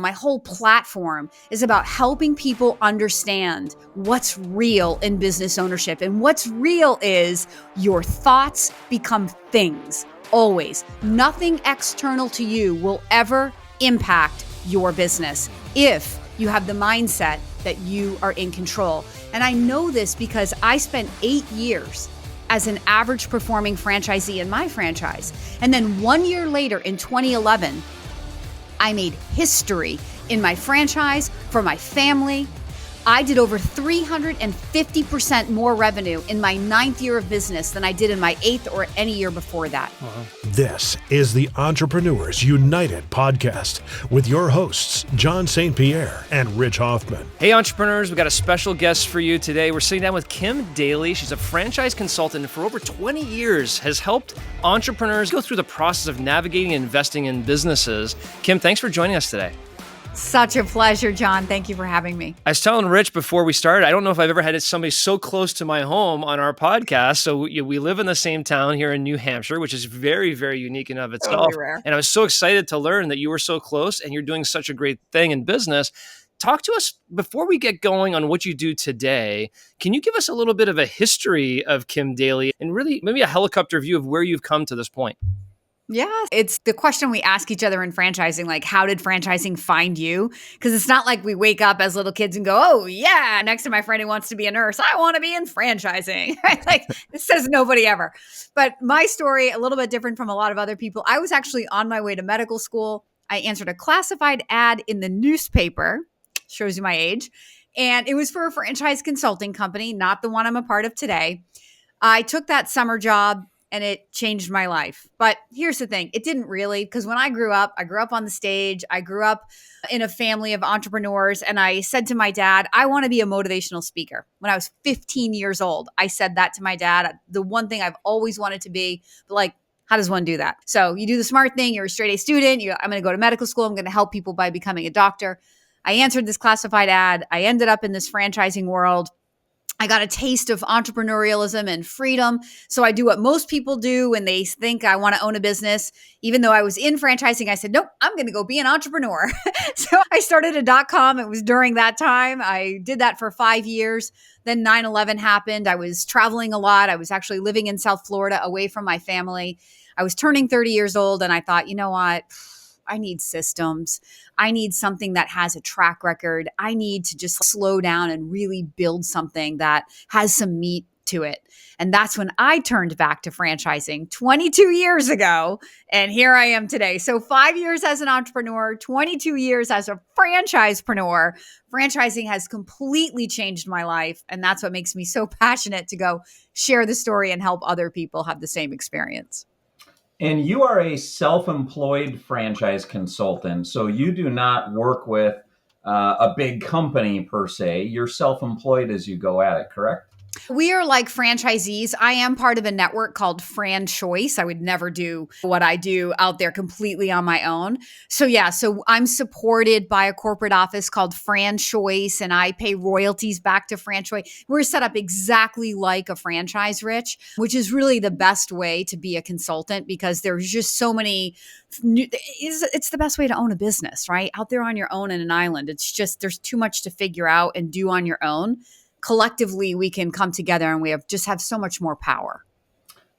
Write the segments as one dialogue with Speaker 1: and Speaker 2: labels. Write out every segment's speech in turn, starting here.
Speaker 1: My whole platform is about helping people understand what's real in business ownership. And what's real is your thoughts become things, always. Nothing external to you will ever impact your business if you have the mindset that you are in control. And I know this because I spent 8 years as an average performing franchisee in my franchise. And then 1 year later in 2011, I made history in my franchise for my family. I did over 350% more revenue in my 9th year of business than I did in my 8th or any year before that.
Speaker 2: This is the Entrepreneurs United podcast with your hosts, John St. Pierre and Rich Hoffman.
Speaker 3: Hey, entrepreneurs, we got a special guest for you today. We're sitting down with Kim Daly. She's a franchise consultant and for over 20 years has helped entrepreneurs go through the process of navigating and investing in businesses. Kim, thanks for joining us today.
Speaker 1: Such a pleasure, John. Thank you for having me.
Speaker 3: I was telling Rich before we started, I don't know if I've ever had somebody so close to my home on our podcast. So we live in the same town here in New Hampshire, which is very, very unique in of itself.
Speaker 1: Totally rare.
Speaker 3: And I was so excited to learn that you were so close and you're doing such a great thing in business. Talk to us before we get going on what you do today. Can you give us a little bit of a history of Kim Daly and really maybe a helicopter view of where you've come to this point?
Speaker 1: Yeah, it's the question we ask each other in franchising, like, how did franchising find you? Because it's not like we wake up as little kids and go, oh, yeah, next to my friend who wants to be a nurse, I want to be in franchising. Like, this says nobody ever. But my story, a little bit different from a lot of other people. I was actually on my way to medical school. I answered a classified ad in the newspaper, shows you my age, and it was for a franchise consulting company, not the one I'm a part of today. I took that summer job, and it changed my life. But here's the thing. It didn't really, because when I grew up on the stage. I grew up in a family of entrepreneurs. And I said to my dad, I want to be a motivational speaker. When I was 15 years old, I said that to my dad. The one thing I've always wanted to be, but like, how does one do that? So you do the smart thing. You're a straight A student. I'm going to go to medical school. I'm going to help people by becoming a doctor. I answered this classified ad. I ended up in this franchising world. I got a taste of entrepreneurialism and freedom. So I do what most people do when they think I want to own a business. Even though I was in franchising, I said, nope, I'm going to go be an entrepreneur. So I started a .com. It was during that time. I did that for 5 years. Then 9/11 happened. I was traveling a lot. I was actually living in South Florida away from my family. I was turning 30 years old. And I thought, you know what? I need systems. I need something that has a track record. I need to just slow down and really build something that has some meat to it. And that's when I turned back to franchising 22 years ago. And here I am today. So 5 years as an entrepreneur, 22 years as a franchisepreneur. Franchising has completely changed my life. And that's what makes me so passionate to go share the story and help other people have the same experience.
Speaker 4: And you are a self-employed franchise consultant, so you do not work with a big company per se. You're self-employed as you go at it, correct?
Speaker 1: We are like franchisees. I am part of a network called Fran Choice. I would never do what I do out there completely on my own. So I'm supported by a corporate office called Fran Choice, and I pay royalties back to Fran Choice. We're set up exactly like a franchise, Rich, which is really the best way to be a consultant because there's just so many. It's the best way to own a business, right? Out there on your own in an island. It's just there's too much to figure out and do on your own. Collectively, we can come together and we have so much more power.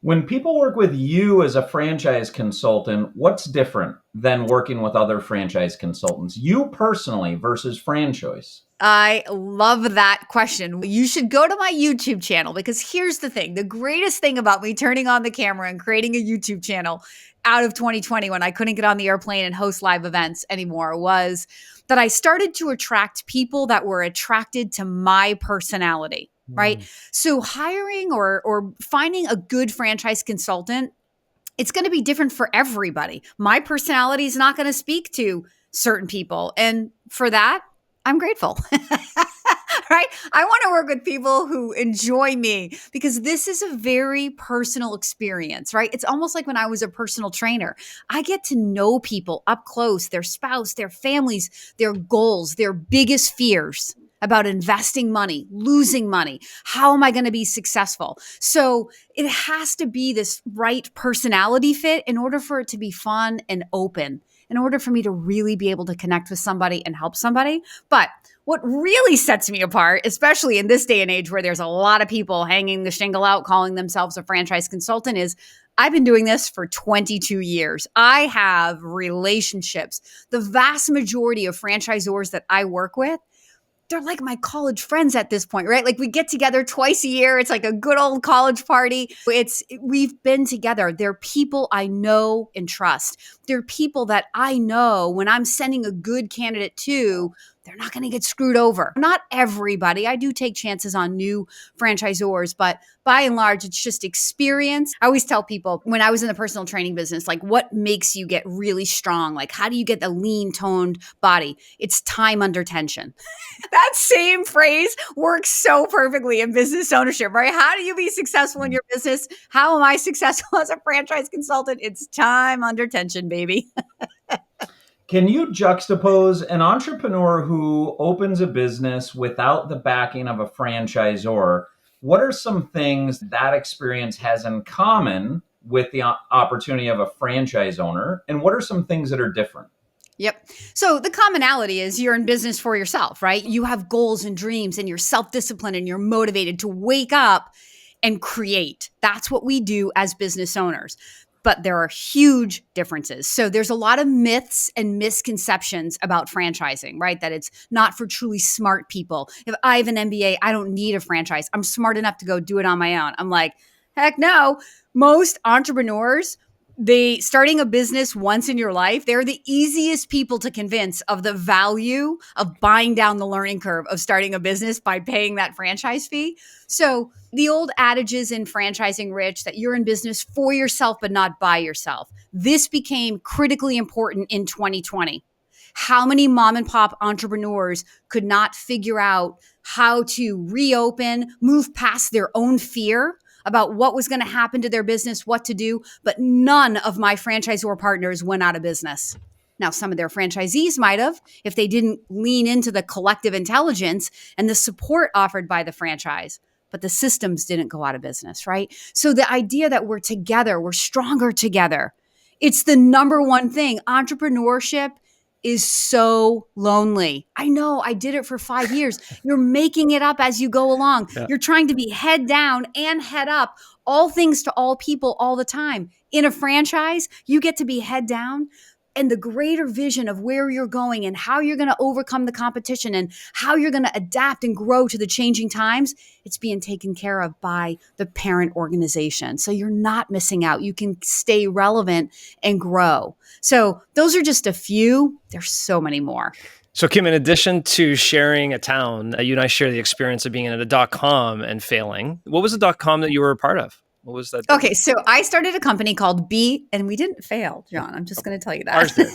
Speaker 4: When people work with you as a franchise consultant, what's different than working with other franchise consultants? You personally versus Fran Choice?
Speaker 1: I love that question. You should go to my YouTube channel because here's the thing. The greatest thing about me turning on the camera and creating a YouTube channel out of 2020 when I couldn't get on the airplane and host live events anymore was that I started to attract people that were attracted to my personality, right? So hiring or finding a good franchise consultant, it's going to be different for everybody. My personality is not going to speak to certain people. And for that, I'm grateful. Right? I want to work with people who enjoy me because this is a very personal experience, right? It's almost like when I was a personal trainer. I get to know people up close, their spouse, their families, their goals, their biggest fears about investing money, losing money. How am I going to be successful? So it has to be this right personality fit in order for it to be fun and open. in order for me to really be able to connect with somebody and help somebody. But what really sets me apart, especially in this day and age where there's a lot of people hanging the shingle out, calling themselves a franchise consultant, is I've been doing this for 22 years. I have relationships. The vast majority of franchisors that I work with, they're like my college friends at this point, right? Like we get together twice a year. It's like a good old college party. We've been together. They're people I know and trust. They're people that I know when I'm sending a good candidate to, they're not going to get screwed over. Not everybody. I do take chances on new franchisors, but by and large, it's just experience. I always tell people when I was in the personal training business, like what makes you get really strong? Like how do you get the lean toned body? It's time under tension. That same phrase works so perfectly in business ownership, right? How do you be successful in your business? How am I successful as a franchise consultant? It's time under tension, baby.
Speaker 4: Can you juxtapose an entrepreneur who opens a business without the backing of a franchisor? What are some things that experience has in common with the opportunity of a franchise owner? And what are some things that are different?
Speaker 1: Yep. So the commonality is you're in business for yourself, right? You have goals and dreams and you're self-disciplined and you're motivated to wake up and create. That's what we do as business owners. But there are huge differences. So there's a lot of myths and misconceptions about franchising, right? That it's not for truly smart people. If I have an MBA, I don't need a franchise. I'm smart enough to go do it on my own. I'm like, heck no. Most entrepreneurs, starting a business once in your life, they're the easiest people to convince of the value of buying down the learning curve of starting a business by paying that franchise fee. So the old adages in franchising, Rich, that you're in business for yourself, but not by yourself. This became critically important in 2020. How many mom and pop entrepreneurs could not figure out how to reopen, move past their own fear about what was going to happen to their business, what to do, but none of my franchisor partners went out of business. Now, some of their franchisees might have if they didn't lean into the collective intelligence and the support offered by the franchise, but the systems didn't go out of business, right? So the idea that we're together, we're stronger together, it's the number one thing. Entrepreneurship is so lonely. I know, I did it for 5 years. You're making it up as you go along. Yeah. You're trying to be head down and head up, all things to all people all the time. In a franchise, you get to be head down, and the greater vision of where you're going and how you're going to overcome the competition and how you're going to adapt and grow to the changing times, it's being taken care of by the parent organization. So you're not missing out. You can stay relevant and grow. So those are just a few. There's so many more.
Speaker 3: So Kim, in addition to sharing a town, you and I share the experience of being in a .com and failing. What was the .com that you were a part of? What was that?
Speaker 1: Okay, so I started a company called and we didn't fail, John. I'm just going to tell you that.
Speaker 3: Ours did.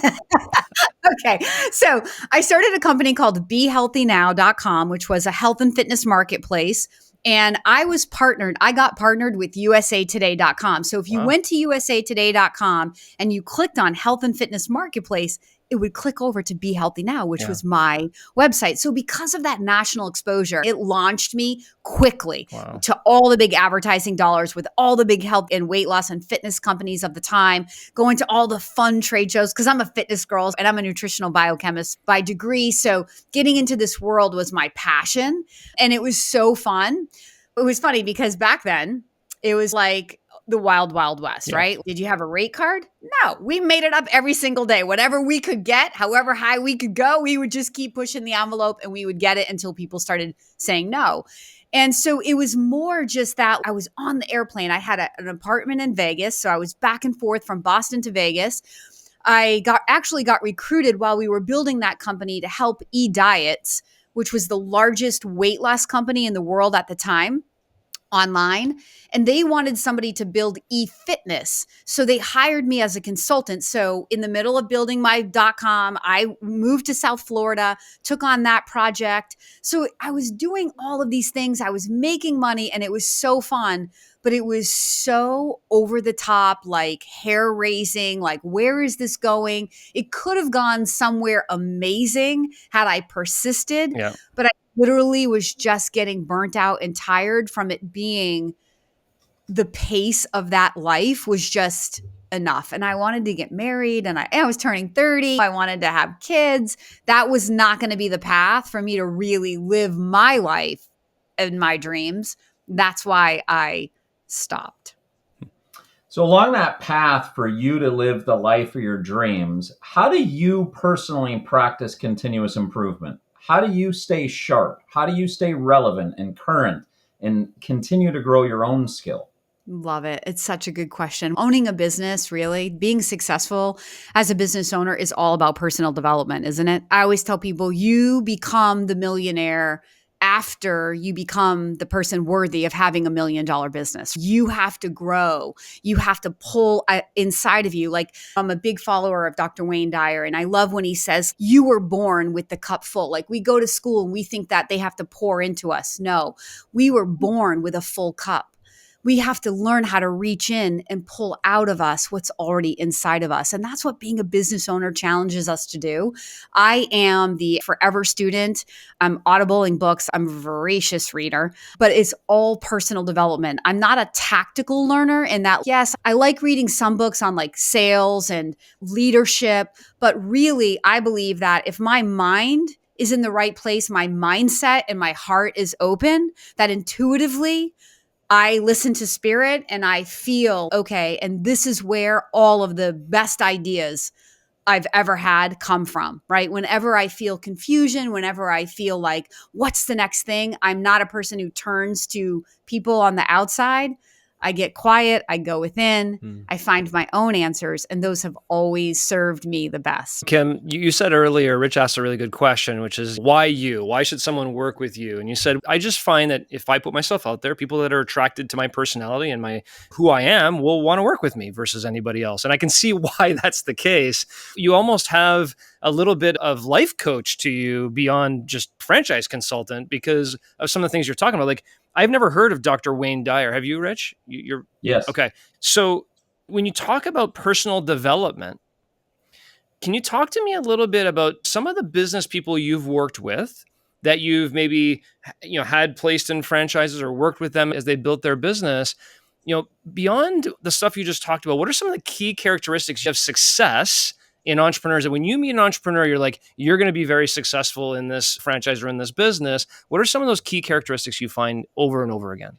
Speaker 1: Okay, so I started a company called BeHealthyNow.com, which was a health and fitness marketplace. And I got partnered with USAToday.com. So if you went to USAToday.com and you clicked on health and fitness marketplace, it would click over to Be Healthy Now, which was my website. So because of that national exposure, it launched me quickly to all the big advertising dollars with all the big health and weight loss and fitness companies of the time, going to all the fun trade shows because I'm a fitness girl and I'm a nutritional biochemist by degree. So getting into this world was my passion and it was so fun. It was funny because back then it was like the wild, wild west, right? Did you have a rate card? No, we made it up every single day. Whatever we could get, however high we could go, we would just keep pushing the envelope and we would get it until people started saying no. And so it was more just that I was on the airplane. I had an apartment in Vegas. So I was back and forth from Boston to Vegas. I actually got recruited while we were building that company to help eDiets, which was the largest weight loss company in the world at the time, online, and they wanted somebody to build e-fitness. So they hired me as a consultant. So in the middle of building my .com, I moved to South Florida, took on that project. So I was doing all of these things. I was making money and it was so fun, but it was so over the top, like hair raising, like where is this going? It could have gone somewhere amazing had I persisted, but I literally was just getting burnt out and tired from it being the pace of that life was just enough. And I wanted to get married and I was turning 30. I wanted to have kids. That was not going to be the path for me to really live my life and my dreams. That's why I stopped.
Speaker 4: So along that path for you to live the life of your dreams, how do you personally practice continuous improvement? How do you stay sharp? How do you stay relevant and current and continue to grow your own skill?
Speaker 1: Love it. It's such a good question. Owning a business, really, being successful as a business owner is all about personal development, isn't it? I always tell people you become the millionaire after you become the person worthy of having $1 million business. You have to grow. You have to pull inside of you. Like, I'm a big follower of Dr. Wayne Dyer, and I love when he says, you were born with the cup full. Like, we go to school and we think that they have to pour into us. No, we were born with a full cup. We have to learn how to reach in and pull out of us what's already inside of us. And that's what being a business owner challenges us to do. I am the forever student. I'm audibling books. I'm a voracious reader, but it's all personal development. I'm not a tactical learner in that, yes, I like reading some books on like sales and leadership, but really I believe that if my mind is in the right place, my mindset and my heart is open, that intuitively I listen to spirit and I feel, okay, and this is where all of the best ideas I've ever had come from, right? Whenever I feel confusion, whenever I feel like, what's the next thing? I'm not a person who turns to people on the outside. I get quiet, I go within, I find my own answers, and those have always served me the best.
Speaker 3: Kim, you said earlier, Rich asked a really good question, which is why you? Why should someone work with you? And you said, I just find that if I put myself out there, people that are attracted to my personality and my who I am will want to work with me versus anybody else. And I can see why that's the case. You almost have a little bit of life coach to you beyond just franchise consultant because of some of the things you're talking about. Like, I've never heard of Dr. Wayne Dyer. Have you, Rich? You're
Speaker 4: Yes.
Speaker 3: okay. So when you talk about personal development, can you talk to me a little bit about some of the business people you've worked with that you've maybe had placed in franchises or worked with them as they built their business? Beyond the stuff you just talked about, what are some of the key characteristics of success in entrepreneurs that when you meet an entrepreneur, you're like, you're going to be very successful in this franchise or in this business? What are some of those key characteristics you find over and over again?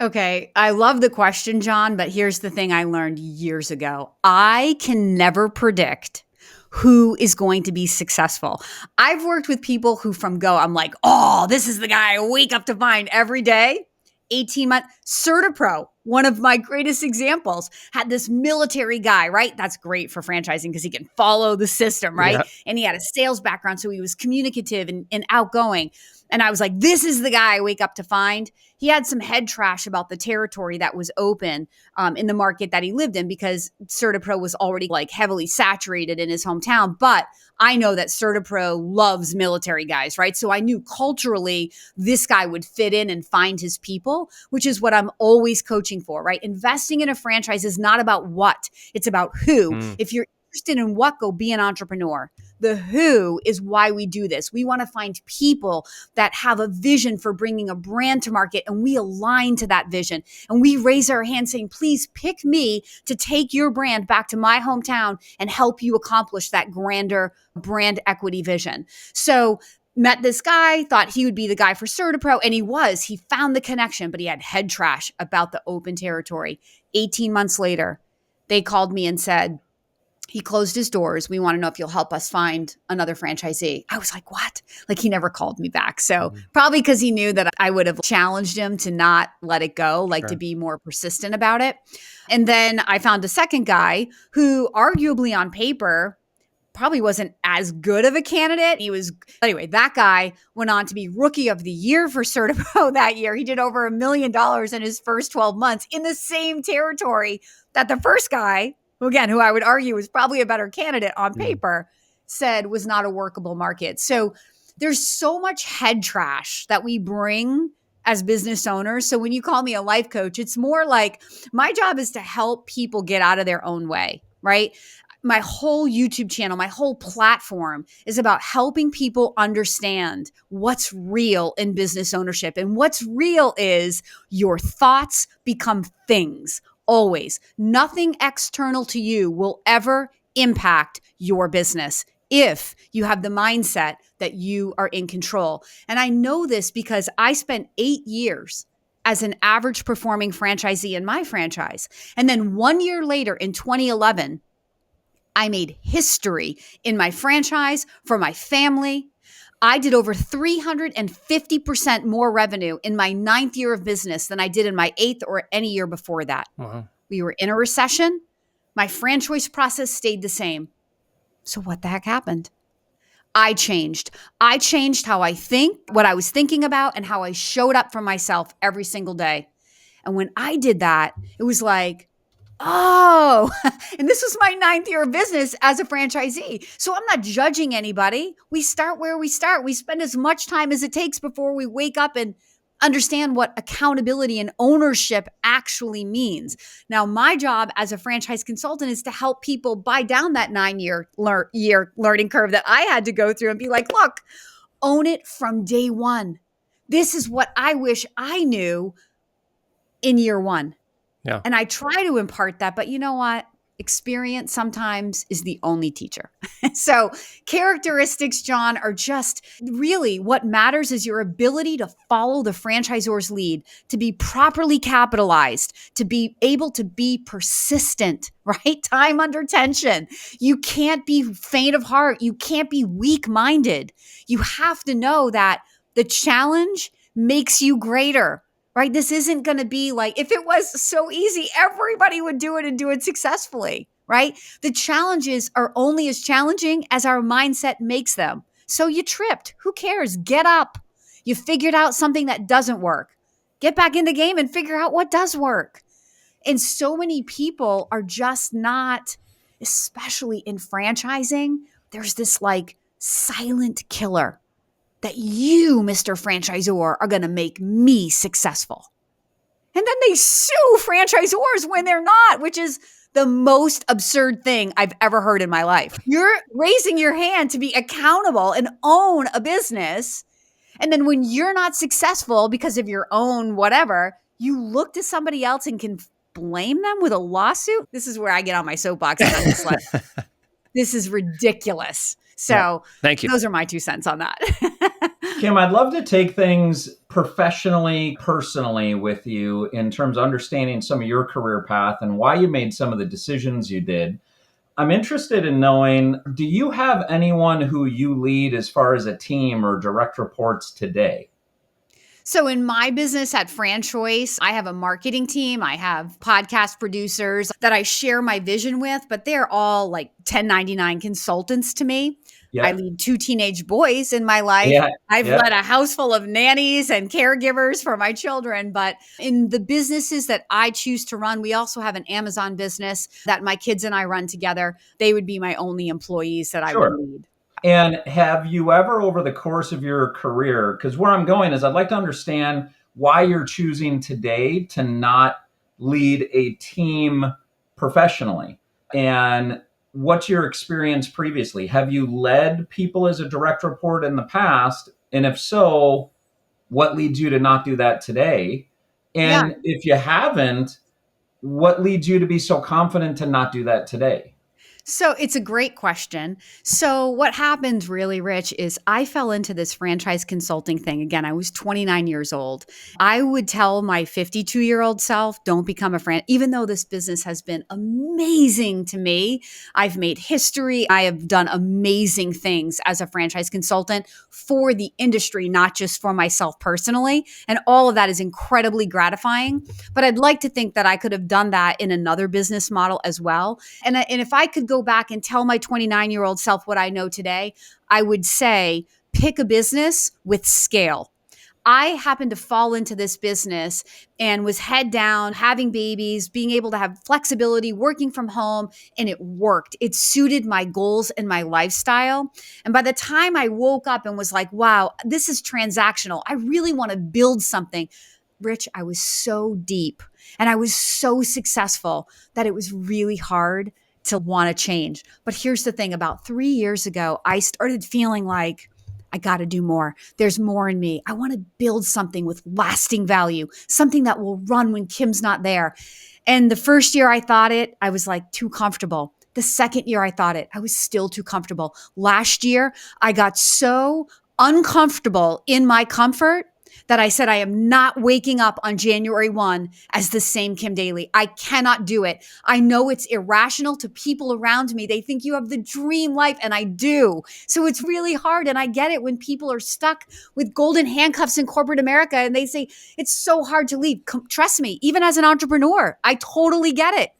Speaker 1: Okay, I love the question, John, but here's the thing I learned years ago. I can never predict who is going to be successful. I've worked with people who from go, I'm like, oh, this is the guy I wake up to find every day. 18 months. CertaPro, one of my greatest examples, had this military guy, right? That's great for franchising because he can follow the system, right?
Speaker 3: Yeah.
Speaker 1: And he had a sales background, so he was communicative and outgoing. And I was like, this is the guy I wake up to find. He had some head trash about the territory that was open in the market that he lived in because CertaPro was already like heavily saturated in his hometown. But I know that CertaPro loves military guys, right? So I knew culturally this guy would fit in and find his people, which is what I'm always coaching for, right? Investing in a franchise is not about what, it's about who. If you're interested in what, go be an entrepreneur. The who is why we do this. We want to find people that have a vision for bringing a brand to market, and we align to that vision. And we raise our hand saying, please pick me to take your brand back to my hometown and help you accomplish that grander brand equity vision. So met this guy, thought he would be the guy for CertaPro, and he was. He found the connection, but he had head trash about the open territory. 18 months later, they called me and said, he closed his doors. We want to know if you'll help us find another franchisee. I was like, what? Like, he never called me back. So probably because he knew that I would have challenged him to not let it go, like to be more persistent about it. And then I found a second guy who arguably on paper probably wasn't as good of a candidate. Anyway, that guy went on to be rookie of the year for CertaPro that year. He did over $1 million in his first 12 months in the same territory that the first guy, who I would argue was probably a better candidate on paper, said was not a workable market. So there's so much head trash that we bring as business owners. So when you call me a life coach, it's more like my job is to help people get out of their own way, right? My whole YouTube channel, my whole platform is about helping people understand what's real in business ownership. And what's real is your thoughts become things. always. Nothing external to you will ever impact your business if you have the mindset that you are in control. And I know this because I spent 8 years as an average performing franchisee in my franchise. And then 1 year later in 2011, I made history in my franchise for my family. I did over 350% more revenue in my 9th year of business than I did in my 8th or any year before that.
Speaker 3: Wow.
Speaker 1: We were in a recession. My franchise process stayed the same. So what the heck happened? I changed. I changed how I think, what I was thinking about, and how I showed up for myself every single day. And when I did that, it was like, oh, and this was my 9th year of business as a franchisee. So I'm not judging anybody. We start where we start. We spend as much time as it takes before we wake up and understand what accountability and ownership actually means. Now, my job as a franchise consultant is to help people buy down that 9-year learning curve that I had to go through and be like, look, own it from day one. This is what I wish I knew in year one.
Speaker 3: Yeah.
Speaker 1: And I try to impart that, but you know what? Experience sometimes is the only teacher. So characteristics, John, are just really what matters is your ability to follow the franchisor's lead, to be properly capitalized, to be able to be persistent, right? Time under tension. You can't be faint of heart. You can't be weak-minded. You have to know that the challenge makes you greater. Right? This isn't going to be like, if it was so easy, everybody would do it and do it successfully, right? The challenges are only as challenging as our mindset makes them. So you tripped. Who cares? Get up. You figured out something that doesn't work. Get back in the game and figure out what does work. And so many people are just not, especially in franchising, there's this like silent killer that you, Mr. Franchisor, are going to make me successful. And then they sue franchisors when they're not, which is the most absurd thing I've ever heard in my life. You're raising your hand to be accountable and own a business. And then when you're not successful because of your own whatever, you look to somebody else and can blame them with a lawsuit. This is where I get on my soapbox and I'm just like, this is ridiculous. So
Speaker 3: thank you.
Speaker 1: Those are my 2 cents on that.
Speaker 4: Kim, I'd love to take things professionally, personally with you in terms of understanding some of your career path and why you made some of the decisions you did. I'm interested in knowing, do you have anyone who you lead as far as a team or direct reports today?
Speaker 1: So in my business at FranChoice, I have a marketing team. I have podcast producers that I share my vision with, but they're all like 1099 consultants to me.
Speaker 4: Yeah.
Speaker 1: I lead 2 teenage boys in my life. I've led a house full of nannies and caregivers for my children. But in the businesses that I choose to run, we also have an Amazon business that my kids and I run together. They would be my only employees that I would lead.
Speaker 4: And have you ever, over the course of your career, because where I'm going is I'd like to understand why you're choosing today to not lead a team professionally. And what's your experience previously? Have you led people as a direct report in the past? And if so, what leads you to not do that today? And if you haven't, what leads you to be so confident to not do that today?
Speaker 1: So it's a great question. So what happened really, Rich, is I fell into this franchise consulting thing. Again, I was 29 years old. I would tell my 52-year-old self, don't become a franchise. Even though this business has been amazing to me, I've made history. I have done amazing things as a franchise consultant for the industry, not just for myself personally. And all of that is incredibly gratifying. But I'd like to think that I could have done that in another business model as well. And if I could go back and tell my 29-year-old self what I know today, I would say, pick a business with scale. I happened to fall into this business and was head down, having babies, being able to have flexibility, working from home, and it worked. It suited my goals and my lifestyle. And by the time I woke up and was like, wow, this is transactional. I really want to build something. Rich, I was so deep and I was so successful that it was really hard to want to change. But here's the thing, about 3 years ago, I started feeling like I got to do more. There's more in me. I want to build something with lasting value, something that will run when Kim's not there. And the first year I thought it, I was like too comfortable. The second year I thought it, I was still too comfortable. Last year, I got so uncomfortable in my comfort that I said, I am not waking up on January 1 as the same Kim Daly. I cannot do it. I know it's irrational to people around me. They think you have the dream life, and I do. So it's really hard. And I get it when people are stuck with golden handcuffs in corporate America and they say, it's so hard to leave. Trust me, even as an entrepreneur, I totally get it.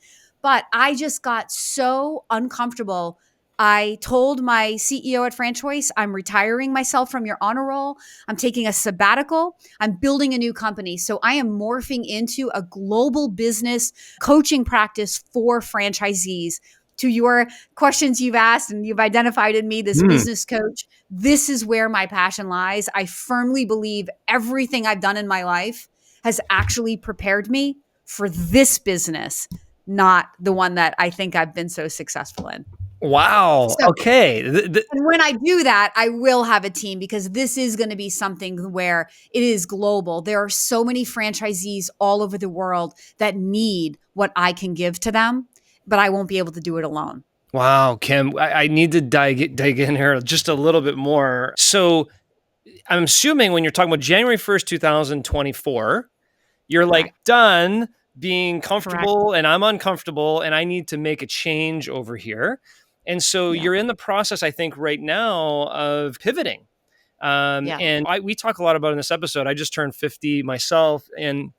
Speaker 1: But I just got so uncomfortable. I told my CEO at FranChoice, I'm retiring myself from your honor roll. I'm taking a sabbatical. I'm building a new company. So I am morphing into a global business coaching practice for franchisees. To your questions you've asked and you've identified in me, this business coach, this is where my passion lies. I firmly believe everything I've done in my life has actually prepared me for this business, not the one that I think I've been so successful in.
Speaker 3: Wow.
Speaker 1: So,
Speaker 3: Okay.
Speaker 1: and when I do that, I will have a team because this is going to be something where it is global. There are so many franchisees all over the world that need what I can give to them, but I won't be able to do it alone.
Speaker 3: Wow, Kim, I need to dig in here just a little bit more. So I'm assuming when you're talking about January 1st, 2024, you're like done being comfortable and I'm uncomfortable and I need to make a change over here. And so you're in the process, I think, right now of pivoting. And we talk a lot about in this episode. I just turned 50 myself and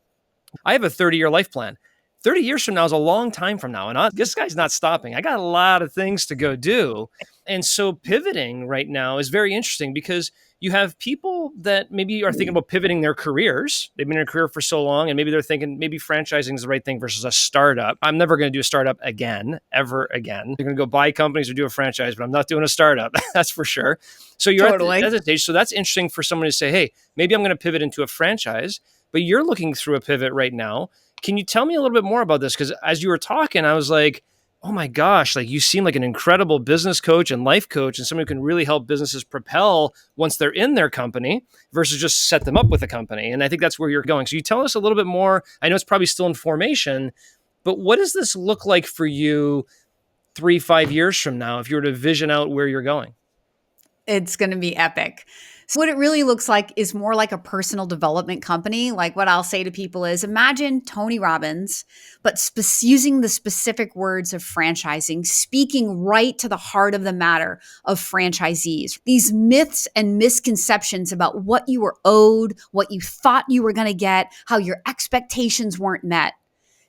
Speaker 3: I have a 30-year life plan. 30 years from now is a long time from now. And this guy's not stopping. I got a lot of things to go do. And so pivoting right now is very interesting because you have people that maybe are thinking about pivoting their careers. They've been in a career for so long, and maybe they're thinking maybe franchising is the right thing versus a startup. I'm never going to do a startup again, ever again. They're going to go buy companies or do a franchise, but I'm not doing a startup. That's for sure. So you're at the stage. So that's interesting for someone to say, hey, maybe I'm going to pivot into a franchise, but you're looking through a pivot right now. Can you tell me a little bit more about this? Because as you were talking, I was like, oh my gosh, like you seem like an incredible business coach and life coach and someone who can really help businesses propel once they're in their company versus just set them up with a company. And I think that's where you're going. So you tell us a little bit more. I know it's probably still in formation, but what does this look like for you 3-5 years from now if you were to vision out where you're going?
Speaker 1: It's going to be epic. So what it really looks like is more like a personal development company. Like what I'll say to people is imagine Tony Robbins, but using the specific words of franchising, speaking right to the heart of the matter of franchisees. These myths and misconceptions about what you were owed, what you thought you were going to get, how your expectations weren't met.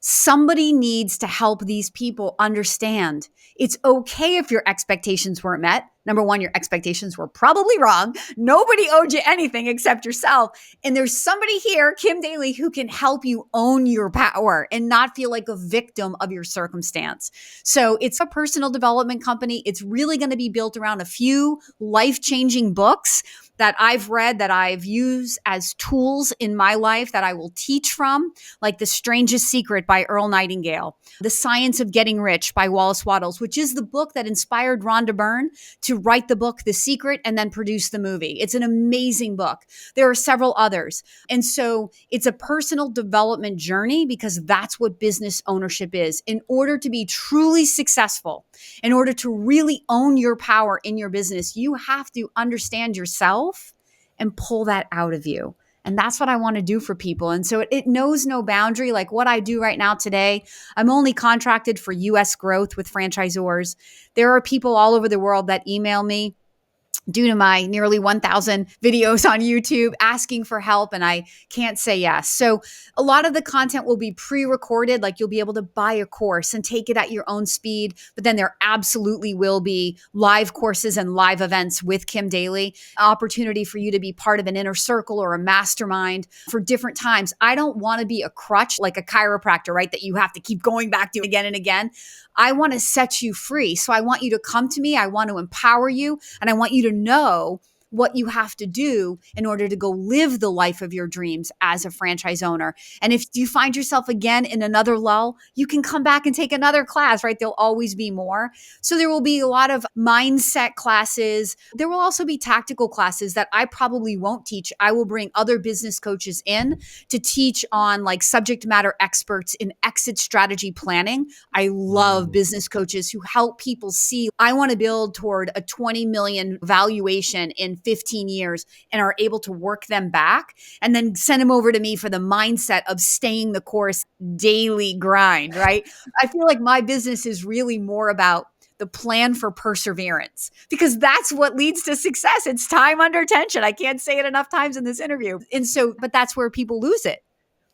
Speaker 1: Somebody needs to help these people understand it's okay if your expectations weren't met. Number one, your expectations were probably wrong. Nobody owed you anything except yourself. And there's somebody here, Kim Daly, who can help you own your power and not feel like a victim of your circumstance. So it's a personal development company. It's really going to be built around a few life-changing books that I've read, that I've used as tools in my life that I will teach from, like The Strangest Secret by Earl Nightingale, The Science of Getting Rich by Wallace Wattles, which is the book that inspired Rhonda Byrne to write the book, The Secret, and then produce the movie. It's an amazing book. There are several others. And so it's a personal development journey because that's what business ownership is. In order to be truly successful, in order to really own your power in your business, you have to understand yourself and pull that out of you. And that's what I want to do for people. And so it knows no boundary. Like what I do right now today, I'm only contracted for US growth with franchisors. There are people all over the world that email me due to my nearly 1,000 videos on YouTube asking for help, and I can't say yes. So a lot of the content will be pre-recorded, like you'll be able to buy a course and take it at your own speed, but then there absolutely will be live courses and live events with Kim Daly, opportunity for you to be part of an inner circle or a mastermind for different times. I don't want to be a crutch like a chiropractor, right? That you have to keep going back to again and again. I want to set you free. So I want you to come to me. I want to empower you. And I want you to know what you have to do in order to go live the life of your dreams as a franchise owner. And if you find yourself again in another lull, you can come back and take another class, right? There'll always be more. So there will be a lot of mindset classes. There will also be tactical classes that I probably won't teach. I will bring other business coaches in to teach on like subject matter experts in exit strategy planning. I love business coaches who help people see, I want to build toward a 20 million valuation in 15 years and are able to work them back and then send them over to me for the mindset of staying the course, daily grind, right? I feel like my business is really more about the plan for perseverance, because that's what leads to success. It's time under tension. I can't say it enough times in this interview. And so, but that's where people lose it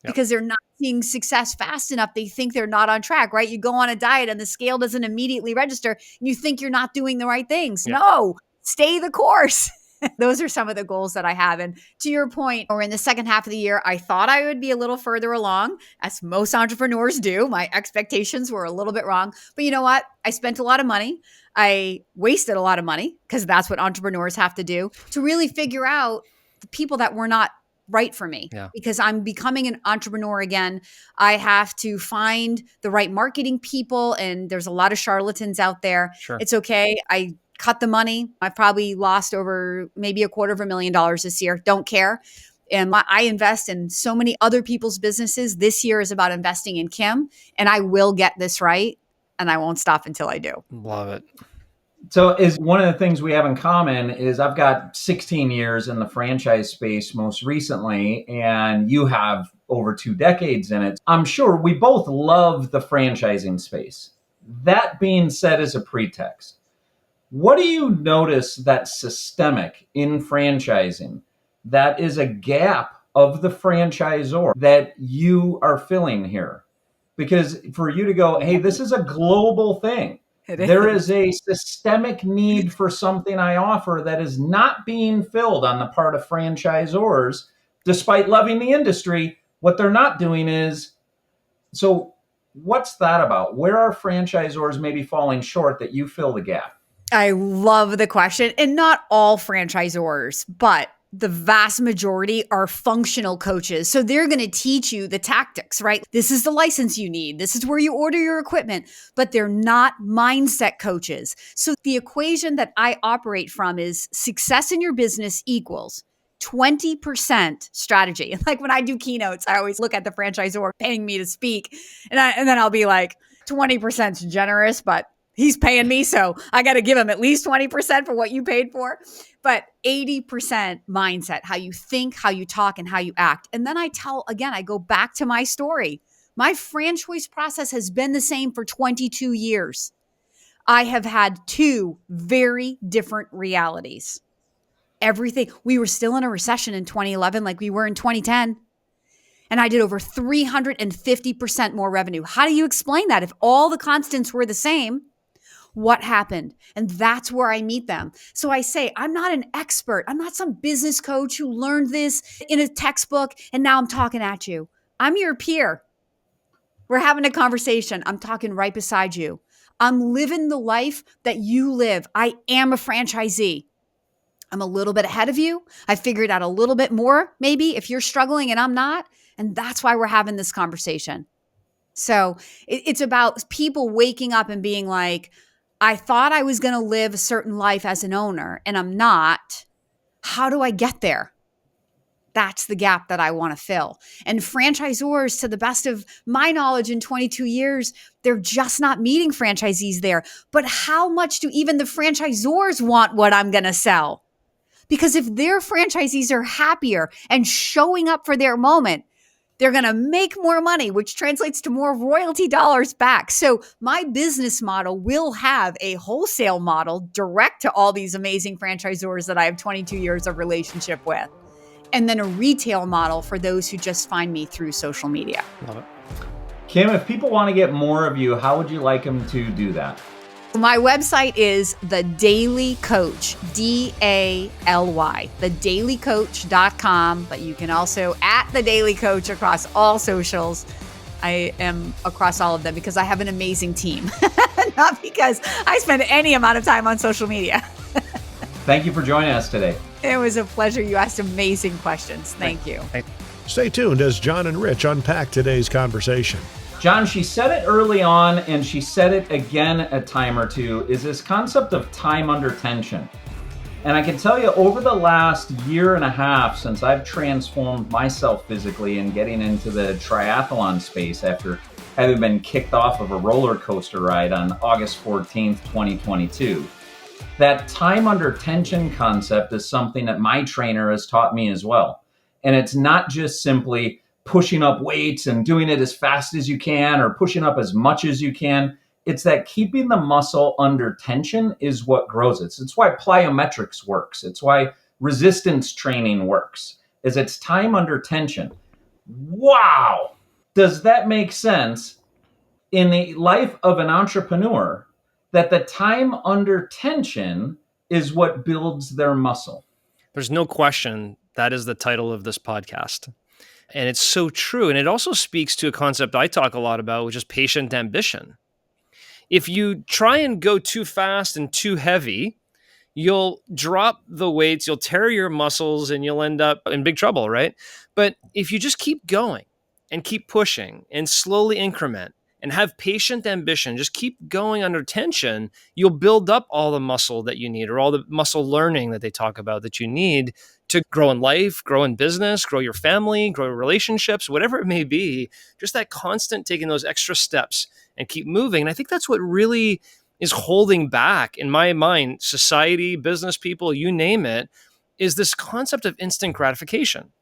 Speaker 1: because they're not seeing success fast enough. They think they're not on track, right? You go on a diet and the scale doesn't immediately register and you think you're not doing the right things. No, stay the course. Those are some of the goals that I have. And to your point, or in the second half of the year, I thought I would be a little further along, as most entrepreneurs do. My expectations were a little bit wrong. But you know what? I spent a lot of money. I wasted a lot of money, because that's what entrepreneurs have to do, to really figure out the people that were not right for me. Because I'm becoming an entrepreneur again. I have to find the right marketing people, and there's a lot of charlatans out there. It's okay. I cut the money. I probably lost over maybe $250,000 this year. Don't care. And I invest in so many other people's businesses. This year is about investing in Kim, and I will get this right, and I won't stop until I do.
Speaker 3: Love it.
Speaker 4: So is one of the things we have in common is I've got 16 years in the franchise space most recently, and you have over 2 decades in it. I'm sure we both love the franchising space. That being said is a pretext. What do you notice that's systemic in franchising that is a gap of the franchisor that you are filling here? Because for you to go, hey, this is a global thing. There is a systemic need for something I offer that is not being filled on the part of franchisors, despite loving the industry. What they're not doing is, so what's that about? Where are franchisors maybe falling short that you fill the gap?
Speaker 1: I love the question. And not all franchisors, but the vast majority are functional coaches. So they're going to teach you the tactics, right? This is the license you need. This is where you order your equipment, but they're not mindset coaches. So the equation that I operate from is success in your business equals 20% strategy. Like when I do keynotes, I always look at the franchisor paying me to speak, and then I'll be like, 20% is generous, but he's paying me, so I got to give him at least 20% for what you paid for. But 80% mindset, how you think, how you talk, and how you act. And then I go back to my story. My franchise process has been the same for 22 years. I have had 2 very different realities. We were still in a recession in 2011 like we were in 2010. And I did over 350% more revenue. How do you explain that? If all the constants were the same, what happened? And that's where I meet them. So I say, I'm not an expert. I'm not some business coach who learned this in a textbook and now I'm talking at you. I'm your peer. We're having a conversation. I'm talking right beside you. I'm living the life that you live. I am a franchisee. I'm a little bit ahead of you. I figured out a little bit more, maybe, if you're struggling and I'm not. And that's why we're having this conversation. So it's about people waking up and being like, I thought I was going to live a certain life as an owner and I'm not. How do I get there? That's the gap that I want to fill. And franchisors, to the best of my knowledge in 22 years, they're just not meeting franchisees there. But how much do even the franchisors want what I'm going to sell? Because if their franchisees are happier and showing up for their moment, they're going to make more money, which translates to more royalty dollars back. So my business model will have a wholesale model direct to all these amazing franchisors that I have 22 years of relationship with. And then a retail model for those who just find me through social media.
Speaker 3: Love it.
Speaker 4: Kim, if people want to get more of you, how would you like them to do that?
Speaker 1: My website is The Daly Coach, DALY, thedailycoach.com, but you can also at The Daly Coach across all socials. I am across all of them because I have an amazing team, not because I spend any amount of time on social media.
Speaker 4: Thank you for joining us today.
Speaker 1: It was a pleasure. You asked amazing questions. Thank you.
Speaker 2: Stay tuned as John and Rich unpack today's conversation.
Speaker 4: John, she said it early on, and she said it again a time or two, is this concept of time under tension. And I can tell you, over the last year and a half, since I've transformed myself physically and getting into the triathlon space after having been kicked off of a roller coaster ride on August 14th, 2022, that time under tension concept is something that my trainer has taught me as well. And it's not just simply pushing up weights and doing it as fast as you can or pushing up as much as you can. It's that keeping the muscle under tension is what grows it. It's why plyometrics works. It's why resistance training works, is it's time under tension. Wow. Does that make sense in the life of an entrepreneur, that the time under tension is what builds their muscle?
Speaker 3: There's no question that is the title of this podcast. And it's so true. And it also speaks to a concept I talk a lot about, which is patient ambition. If you try and go too fast and too heavy, you'll drop the weights, you'll tear your muscles, and you'll end up in big trouble, right? But if you just keep going and keep pushing and slowly increment and have patient ambition, just keep going under tension, you'll build up all the muscle that you need, or all the muscle learning that they talk about that you need to grow in life, grow in business, grow your family, grow your relationships, whatever it may be. Just that constant taking those extra steps and keep moving. And I think that's what really is holding back, in my mind, society, business people, you name it, is this concept of instant gratification.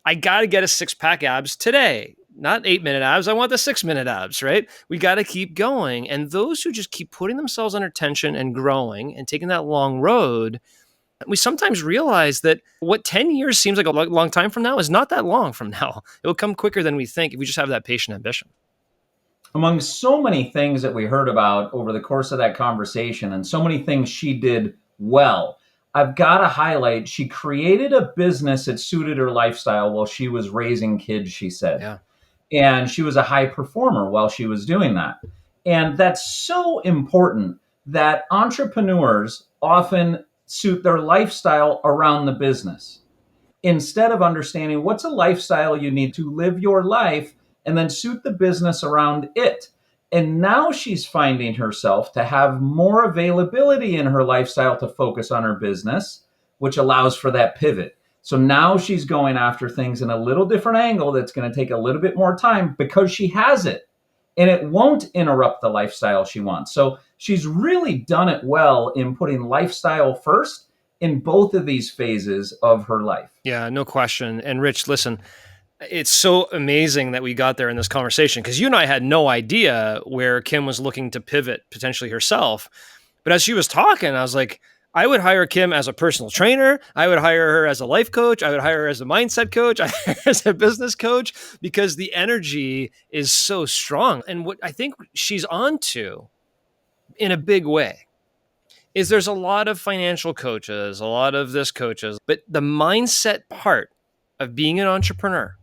Speaker 3: I got to get a 6-pack abs today, not 8-minute abs. I want the 6-minute abs, right? We got to keep going. And those who just keep putting themselves under tension and growing and taking that long road, we sometimes realize that what 10 years seems like a long time from now is not that long from now. It will come quicker than we think if we just have that patient ambition.
Speaker 4: Among so many things that we heard about over the course of that conversation and so many things she did well, I've got to highlight, she created a business that suited her lifestyle while she was raising kids, she said.
Speaker 3: Yeah.
Speaker 4: And she was a high performer while she was doing that. And that's so important, that entrepreneurs often suit their lifestyle around the business, instead of understanding what's a lifestyle you need to live your life and then suit the business around it. And now she's finding herself to have more availability in her lifestyle to focus on her business, which allows for that pivot. So now she's going after things in a little different angle that's going to take a little bit more time because she has it, and it won't interrupt the lifestyle she wants. So she's really done it well in putting lifestyle first in both of these phases of her life.
Speaker 3: Yeah, no question. And Rich, listen, it's so amazing that we got there in this conversation, because you and I had no idea where Kim was looking to pivot potentially herself. But as she was talking, I was like, I would hire Kim as a personal trainer. I would hire her as a life coach. I would hire her as a mindset coach. I hire her as a business coach, because the energy is so strong. And what I think she's onto in a big way is there's a lot of financial coaches, a lot of this coaches, but the mindset part of being an entrepreneur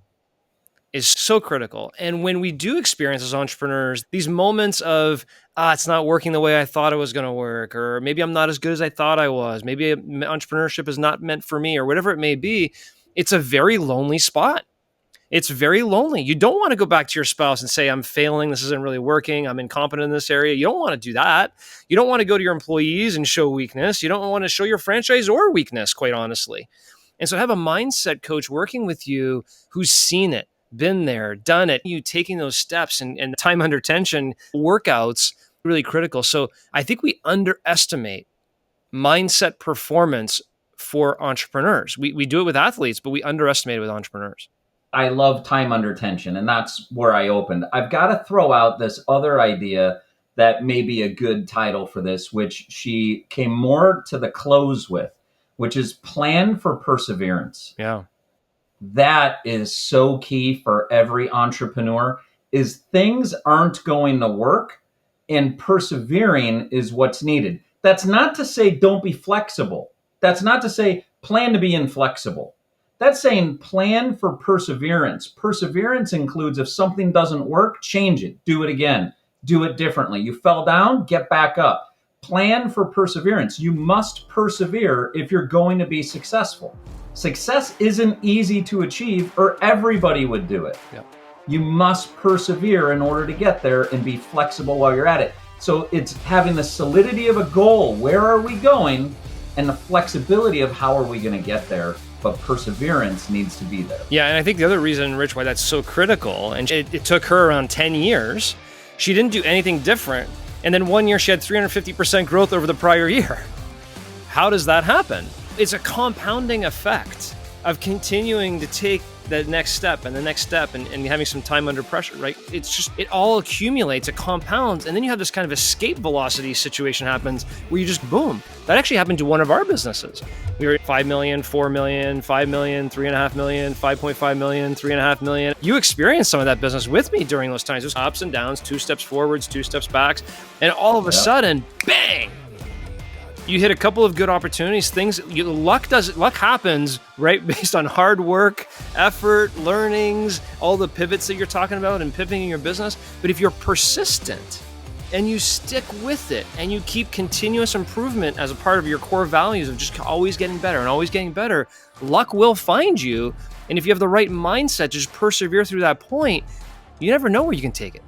Speaker 3: is so critical. And when we do experience as entrepreneurs, these moments of, it's not working the way I thought it was going to work, or maybe I'm not as good as I thought I was, maybe entrepreneurship is not meant for me, or whatever it may be, it's a very lonely spot. It's very lonely. You don't want to go back to your spouse and say, I'm failing, this isn't really working, I'm incompetent in this area. You don't want to do that. You don't want to go to your employees and show weakness. You don't want to show your franchisor weakness, quite honestly. And so have a mindset coach working with you who's seen it, been there, done it. You taking those steps and time under tension workouts, really critical. So I think we underestimate mindset performance for entrepreneurs. We do it with athletes, but we underestimate it with entrepreneurs.
Speaker 4: I love time under tension, and that's where I opened. I've got to throw out this other idea that may be a good title for this, which she came more to the close with, which is plan for perseverance.
Speaker 3: Yeah.
Speaker 4: That is so key for every entrepreneur, is things aren't going to work and persevering is what's needed. That's not to say don't be flexible. That's not to say plan to be inflexible. That's saying plan for perseverance. Perseverance includes, if something doesn't work, change it, do it again, do it differently. You fell down, get back up. Plan for perseverance. You must persevere if you're going to be successful. Success isn't easy to achieve, or everybody would do it.
Speaker 3: Yep.
Speaker 4: You must persevere in order to get there and be flexible while you're at it. So it's having the solidity of a goal. Where are we going? And the flexibility of how are we going to get there? But perseverance needs to be there.
Speaker 3: Yeah, and I think the other reason, Rich, why that's so critical, and it took her around 10 years, she didn't do anything different. And then 1 year she had 350% growth over the prior year. How does that happen? It's a compounding effect of continuing to take the next step and the next step and having some time under pressure, right? It's just, it all accumulates, it compounds, and then you have this kind of escape velocity situation happens where you just boom. That actually happened to one of our businesses. We were at 5 million, 4 million, 5 million, 3.5 million, 5.5 million, 3.5 million. You experienced some of that business with me during those times. There's ups and downs, 2 steps forwards, 2 steps backs, and all of a sudden, bang! You hit a couple of good opportunities. Luck happens, right? Based on hard work, effort, learnings, all the pivots that you're talking about and pivoting your business. But if you're persistent and you stick with it and you keep continuous improvement as a part of your core values of just always getting better and always getting better, luck will find you. And if you have the right mindset, just persevere through that point, you never know where you can take it.